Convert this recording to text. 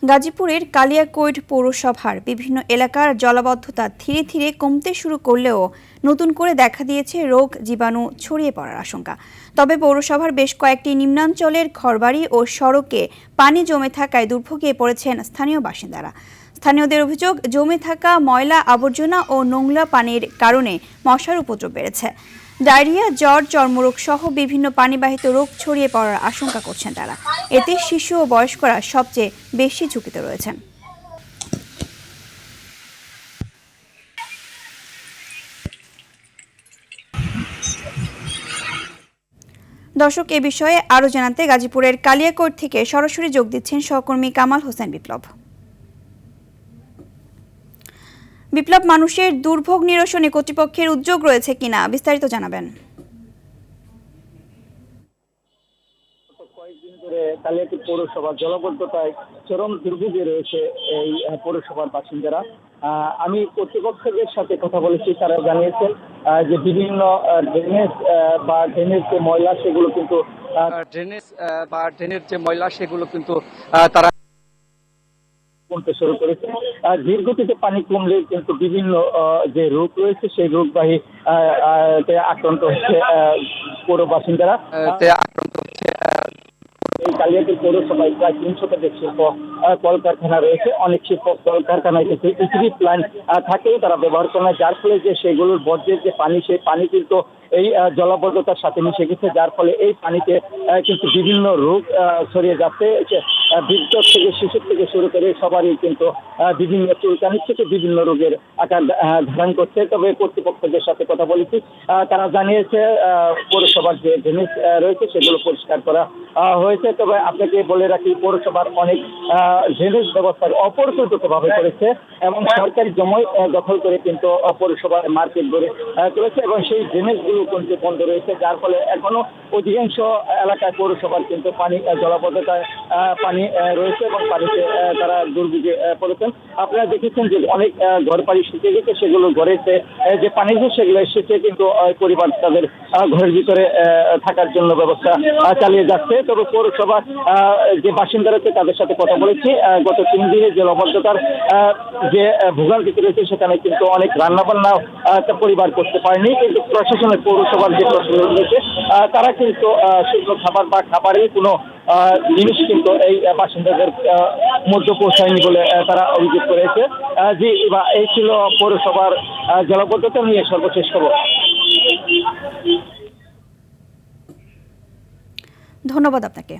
গাজীপুরের কালিয়াকৈর পৌরসভার বিভিন্ন এলাকার জলাবদ্ধতা ধীরে ধীরে কমতে শুরু করলেও নতুন করে দেখা দিয়েছে রোগ জীবাণু ছড়িয়ে পড়ার আশঙ্কা। তবে পৌরসভার বেশ কয়েকটি নিম্নাঞ্চলের ঘরবাড়ি ও সড়কে পানি জমে থাকায় দুর্ভোগে পড়েছেন স্থানীয় বাসিন্দারা। স্থানীয়দের অভিযোগ, জমে থাকা ময়লা আবর্জনা ও নোংরা পানির কারণে মশার উপদ্রব বেড়েছে। ডায়রিয়া, জ্বর, চর্মরোগ সহ বিভিন্ন পানিবাহিত রোগ ছড়িয়ে পড়ার আশঙ্কা করছেন তারা। এতে শিশু ও বয়স্করা সবচেয়ে বেশি ঝুঁকিতে রয়েছেন। দর্শক, এ বিষয়ে আরও জানাতে গাজীপুরের কালিয়াকৈর থেকে সরাসরি যোগ দিচ্ছেন সহকর্মী কামাল হোসেন বিপ্লব। বিপ্লব, মানুষের দুর্ভোগ নিরসনে কর্তৃপক্ষের উদ্যোগ রয়েছে কিনা বিস্তারিত জানাবেন। কয়েকদিন ধরে কালিয়াকৈর পৌরসভার জলাবদ্ধতায় চরম দুর্ভোগে রয়েছে এই পৌরসভার বাসিন্দারা। আমি কর্তৃপক্ষের সাথে কথা বলেছি, তারা জানিয়েছেন যে বিভিন্ন ড্রেনের যে ময়লা সেগুলো কিন্তু তারা কমতে শুরু করেছে। ধীরগতিতে পানি কমলে কিন্তু বিভিন্ন যে রোগ রয়েছে সেই রোগবাহী আক্রান্ত হচ্ছে পৌর বাসিন্দারা। এই কালিয়াকৈর পৌরসভায় প্রায় ৩০০ শিল্প কলকারখানা রয়েছে। অনেক শিল্প কলকারখানায় কিন্তু ইসিবি প্ল্যান্ট থাকলেও তারা ব্যবহার করে না, যার ফলে যে সেগুলোর বর্জ্যের যে পানি, সেই পানি কিন্তু এই জলাবদ্ধতার সাথে মিশে গেছে, যার ফলে এই পানিতে কিন্তু বিভিন্ন রোগ ছড়িয়ে যাচ্ছে। বৃদ্ধ থেকে শিশু থেকে শুরু করে সবারই কিন্তু বিভিন্ন চুলকানি থেকে বিভিন্ন রোগের আকার ধারণ করছে। তবে কর্তৃপক্ষদের সাথে কথা বলেছি, তারা জানিয়েছে পৌরসভার যে ড্রেনেজ রয়েছে সেগুলো পরিষ্কার করা হয়েছে। তবে আপনাকে বলে রাখি, পৌরসভার অনেক ড্রেনেজ ব্যবস্থার অপরিকল্পিতভাবে করেছে এবং সরকারি জমি দখল করে কিন্তু পৌরসভার মার্কেট গড়ে তুলেছে এবং সেই ড্রেনেজগুলো কিন্তু বন্ধ রয়েছে, যার ফলে এখনো অধিকাংশ এলাকায় পৌরসভার কিন্তু পানি জলাবদ্ধতায় পানি রয়েছে এবং পানিতে তারা দুর্ভোগে পড়েছেন। আপনারা দেখেছেন যে অনেক ঘর বাড়ি শুকিয়ে গেছে, সেগুলো ঘরেতে যে পানি সেগুলো এসেছে, কিন্তু পরিবার তাদের ঘরের ভিতরে থাকার জন্য ব্যবস্থা চালিয়ে যাচ্ছে। তবে পৌরসভার যে বাসিন্দা রয়েছে তাদের সাথে কথা বলেছি, গত 3 দিনে জলাবদ্ধতার যে ভোগান্তিতে রয়েছে সেখানে কিন্তু অনেক রান্নাবান্না পরিবার করতে পারেনি, কিন্তু প্রশাসনের পৌরসভার যে প্রশাসন রয়েছে তারা কিন্তু শুকনো খাবার বা খাবারের কোনো জিনিস কিন্তু এই বাসিন্দাদের মধ্যে পৌঁছায়নি বলে তারা অভিযোগ করেছে। জি, এই ছিল পৌরসভার জলাবদ্ধতা নিয়ে সর্বশেষ খবর। ধন্যবাদ আপনাকে।